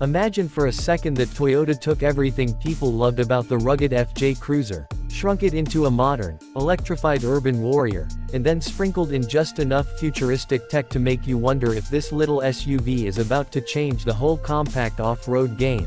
Imagine for a second that Toyota took everything people loved about the rugged FJ Cruiser, shrunk it into a modern, electrified urban warrior, and then sprinkled in just enough futuristic tech to make you wonder if this little SUV is about to change the whole compact off-road game.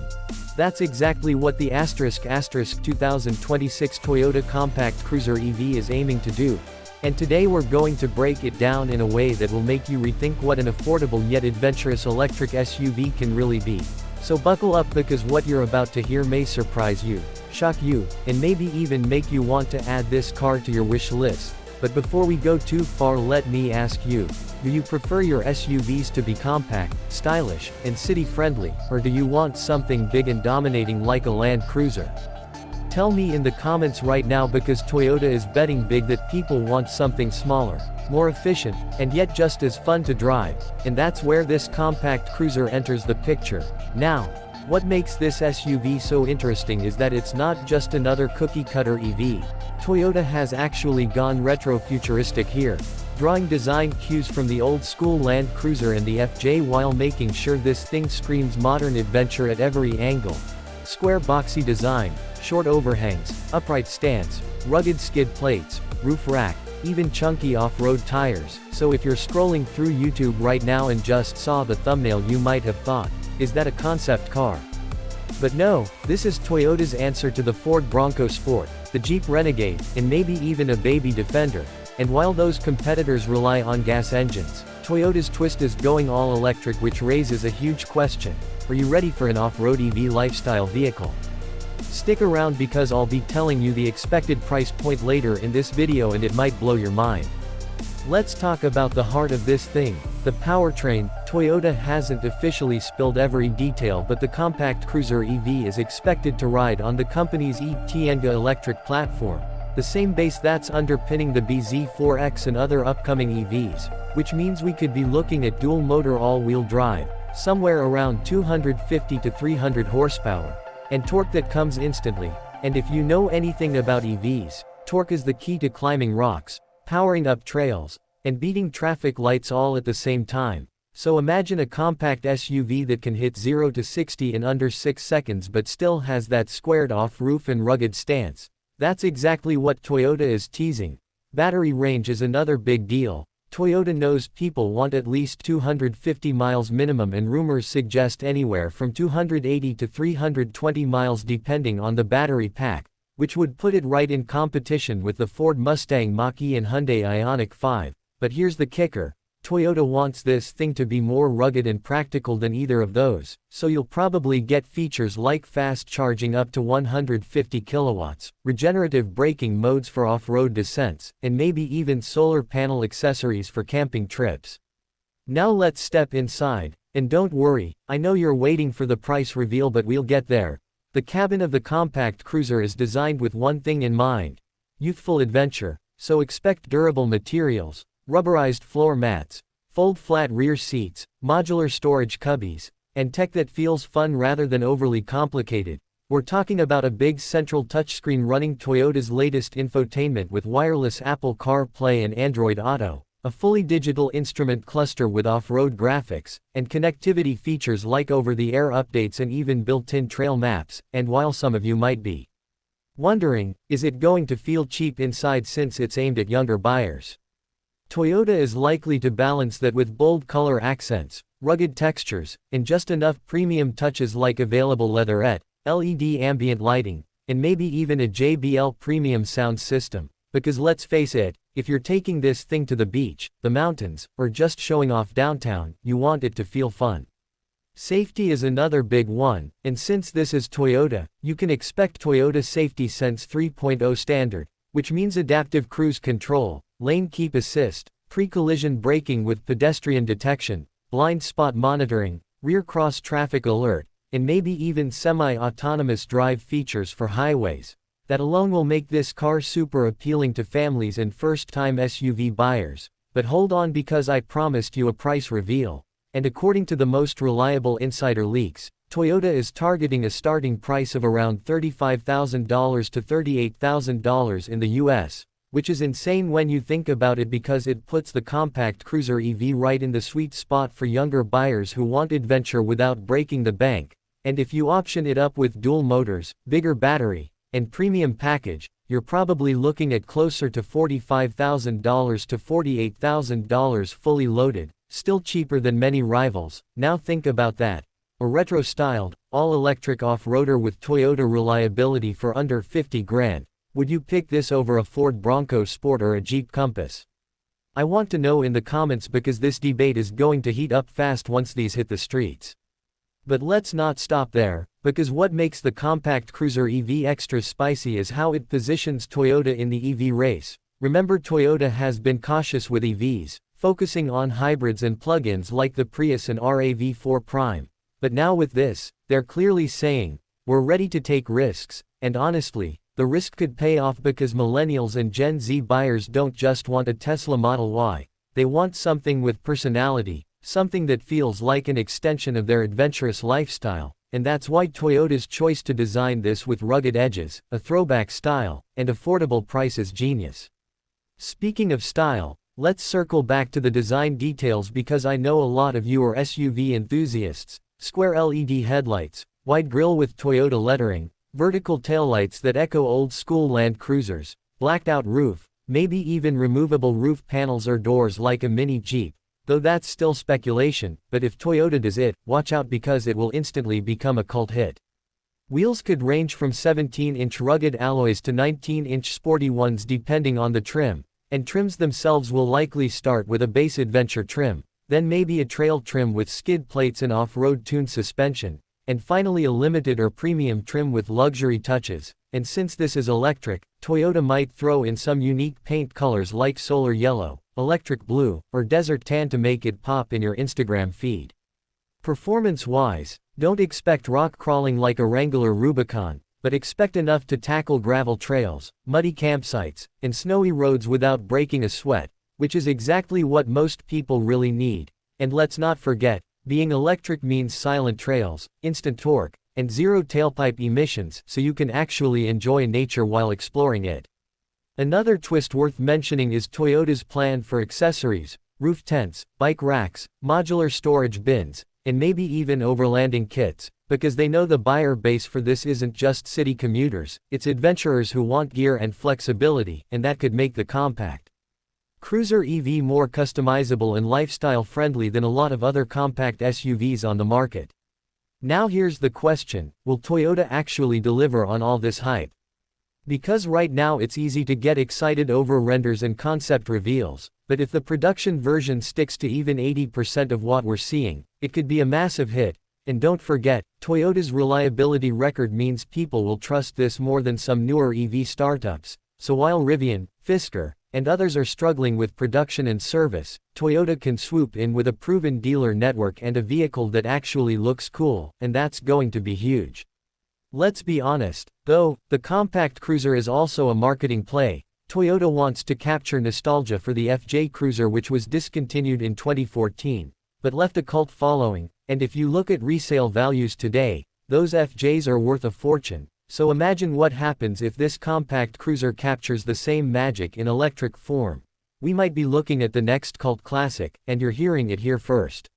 That's exactly what the **** 2026 Toyota Compact Cruiser EV is aiming to do. And today we're going to break it down in a way that will make you rethink what an affordable yet adventurous electric SUV can really be. So buckle up, because what you're about to hear may surprise you, shock you, and maybe even make you want to add this car to your wish list. But before we go too far, let me ask you, do you prefer your SUVs to be compact, stylish, and city-friendly, or do you want something big and dominating like a Land Cruiser? Tell me in the comments right now, because Toyota is betting big that people want something smaller, more efficient, and yet just as fun to drive, and that's where this compact cruiser enters the picture. Now, what makes this SUV so interesting is that it's not just another cookie-cutter EV. Toyota has actually gone retro-futuristic here, drawing design cues from the old-school Land Cruiser and the FJ while making sure this thing screams modern adventure at every angle. Square boxy design, short overhangs, upright stance, rugged skid plates, roof rack, even chunky off-road tires. So if you're scrolling through YouTube right now and just saw the thumbnail, you might have thought, is that a concept car? But no, this is Toyota's answer to the Ford Bronco Sport, the Jeep Renegade, and maybe even a baby Defender. And while those competitors rely on gas engines, Toyota's twist is going all electric, which raises a huge question. Are you ready for an off-road EV lifestyle vehicle? Stick around, because I'll be telling you the expected price point later in this video, and it might blow your mind. Let's talk about the heart of this thing, the powertrain. Toyota hasn't officially spilled every detail, but the compact cruiser EV is expected to ride on the company's e-Tienga electric platform, the same base that's underpinning the bZ4X and other upcoming EVs, which means we could be looking at dual-motor all-wheel drive, somewhere around 250 to 300 horsepower, and torque that comes instantly. And if you know anything about EVs, torque is the key to climbing rocks, powering up trails, and beating traffic lights all at the same time. So imagine a compact SUV that can hit 0 to 60 in under 6 seconds but still has that squared-off roof and rugged stance. That's exactly what Toyota is teasing. Battery range is another big deal. Toyota knows people want at least 250 miles minimum, and rumors suggest anywhere from 280 to 320 miles depending on the battery pack, which would put it right in competition with the Ford Mustang Mach-E and Hyundai Ioniq 5. But here's the kicker. Toyota wants this thing to be more rugged and practical than either of those, so you'll probably get features like fast charging up to 150 kilowatts, regenerative braking modes for off-road descents, and maybe even solar panel accessories for camping trips. Now let's step inside, and don't worry, I know you're waiting for the price reveal, but we'll get there. The cabin of the compact cruiser is designed with one thing in mind: youthful adventure, so expect durable materials, rubberized floor mats, fold-flat rear seats, modular storage cubbies, and tech that feels fun rather than overly complicated. We're talking about a big central touchscreen running Toyota's latest infotainment with wireless Apple CarPlay and Android Auto, a fully digital instrument cluster with off-road graphics, and connectivity features like over-the-air updates and even built-in trail maps. And while some of you might be wondering, is it going to feel cheap inside since it's aimed at younger buyers? Toyota is likely to balance that with bold color accents, rugged textures, and just enough premium touches like available leatherette, LED ambient lighting, and maybe even a JBL premium sound system. Because let's face it, if you're taking this thing to the beach, the mountains, or just showing off downtown, you want it to feel fun. Safety is another big one, and since this is Toyota, you can expect Toyota Safety Sense 3.0 standard, which means adaptive cruise control, lane keep assist, pre-collision braking with pedestrian detection, blind spot monitoring, rear cross traffic alert, and maybe even semi-autonomous drive features for highways. That alone will make this car super appealing to families and first-time SUV buyers. But hold on, because I promised you a price reveal. And according to the most reliable insider leaks, Toyota is targeting a starting price of around $35,000 to $38,000 in the US, which is insane when you think about it, because it puts the compact cruiser EV right in the sweet spot for younger buyers who want adventure without breaking the bank. And if you option it up with dual motors, bigger battery, and premium package, you're probably looking at closer to $45,000 to $48,000 fully loaded, still cheaper than many rivals. Now think about that. A retro-styled, all-electric off-roader with Toyota reliability for under 50 grand. Would you pick this over a Ford Bronco Sport or a Jeep Compass? I want to know in the comments because this debate is going to heat up fast once these hit the streets. But let's not stop there, because what makes the compact cruiser EV extra spicy is how it positions Toyota in the EV race. Remember, Toyota has been cautious with EVs, focusing on hybrids and plug-ins like the Prius and RAV4 Prime. But now with this, they're clearly saying, we're ready to take risks, and honestly, the risk could pay off because millennials and Gen Z buyers don't just want a Tesla Model Y, they want something with personality, something that feels like an extension of their adventurous lifestyle, and that's why Toyota's choice to design this with rugged edges, a throwback style, and affordable price is genius. Speaking of style, let's circle back to the design details because I know a lot of you are SUV enthusiasts. Square LED headlights, wide grille with Toyota lettering, vertical taillights that echo old-school Land Cruisers, blacked-out roof, maybe even removable roof panels or doors like a mini Jeep. Though that's still speculation, but if Toyota does it, watch out because it will instantly become a cult hit. Wheels could range from 17-inch rugged alloys to 19-inch sporty ones depending on the trim, and trims themselves will likely start with a base adventure trim, then maybe a trail trim with skid plates and off-road tuned suspension, and finally a limited or premium trim with luxury touches. And since this is electric, Toyota might throw in some unique paint colors like solar yellow, electric blue, or desert tan to make it pop in your Instagram feed. Performance-wise, don't expect rock crawling like a Wrangler Rubicon, but expect enough to tackle gravel trails, muddy campsites, and snowy roads without breaking a sweat, which is exactly what most people really need. And let's not forget, being electric means silent trails, instant torque, and zero tailpipe emissions, so you can actually enjoy nature while exploring it. Another twist worth mentioning is Toyota's plan for accessories, roof tents, bike racks, modular storage bins, and maybe even overlanding kits, because they know the buyer base for this isn't just city commuters, it's adventurers who want gear and flexibility, and that could make the compact cruiser EV more customizable and lifestyle-friendly than a lot of other compact SUVs on the market. Now here's the question, will Toyota actually deliver on all this hype? Because right now it's easy to get excited over renders and concept reveals, but if the production version sticks to even 80% of what we're seeing, it could be a massive hit. And don't forget, Toyota's reliability record means people will trust this more than some newer EV startups. So while Rivian, Fisker, and others are struggling with production and service, Toyota can swoop in with a proven dealer network and a vehicle that actually looks cool, and that's going to be huge. Let's be honest, though, the compact cruiser is also a marketing play. Toyota wants to capture nostalgia for the FJ Cruiser, which was discontinued in 2014, but left a cult following, and if you look at resale values today, those FJs are worth a fortune. So imagine what happens if this compact cruiser captures the same magic in electric form. We might be looking at the next cult classic, and you're hearing it here first.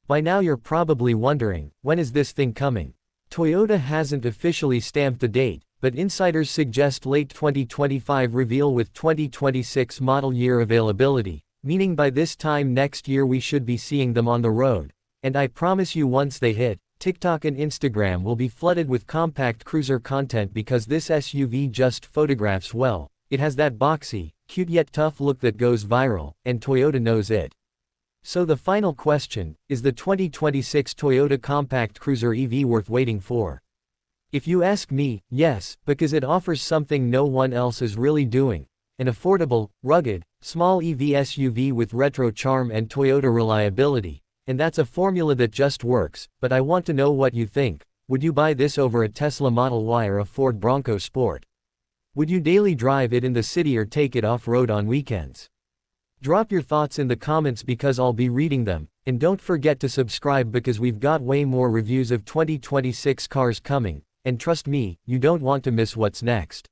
By now you're probably wondering, when is this thing coming? Toyota hasn't officially stamped the date, but insiders suggest late 2025 reveal with 2026 model year availability, meaning by this time next year we should be seeing them on the road. And I promise you, once they hit, TikTok and Instagram will be flooded with compact cruiser content because this SUV just photographs well. It has that boxy, cute yet tough look that goes viral, and Toyota knows it. So the final question, is the 2026 Toyota compact cruiser EV worth waiting for? If you ask me, yes, because it offers something no one else is really doing. An affordable, rugged, small EV SUV with retro charm and Toyota reliability. And that's a formula that just works. But I want to know what you think. Would you buy this over a Tesla Model Y or a Ford Bronco Sport? Would you daily drive it in the city or take it off-road on weekends? Drop your thoughts in the comments because I'll be reading them, and don't forget to subscribe because we've got way more reviews of 2026 cars coming, and trust me, you don't want to miss what's next.